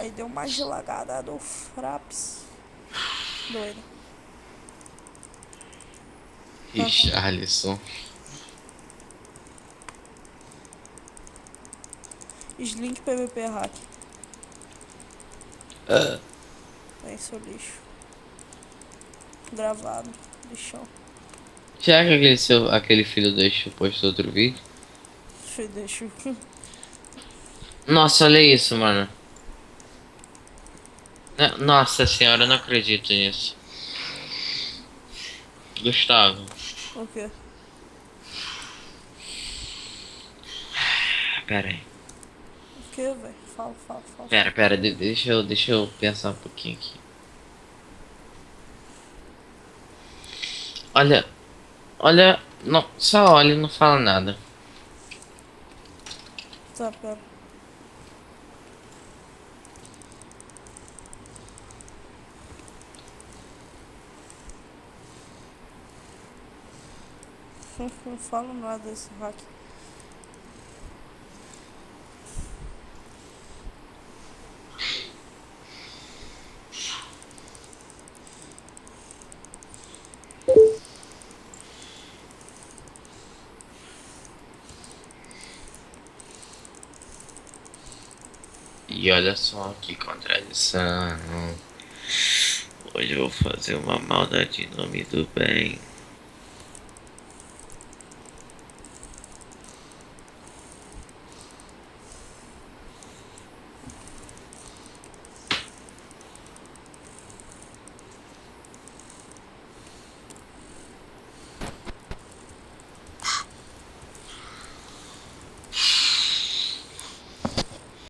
Aí deu uma gelagada do Fraps. Doido. Richarlison. Slink PVP hack. Ah, É seu lixo. Gravado. Lixão. será que aquele filho do Exu postou outro vídeo? Deixa. Nossa, olha isso, mano. Nossa senhora, eu não acredito nisso. Gustavo, O quê? pera aí. O quê, velho? Fala, fala, fala. Pera, deixa eu pensar um pouquinho aqui. Olha, olha, não, só olha e não fala nada. Tá, pera. Não falo nada desse hack. E olha só que contradição. Hoje eu vou fazer uma maldade em nome do bem.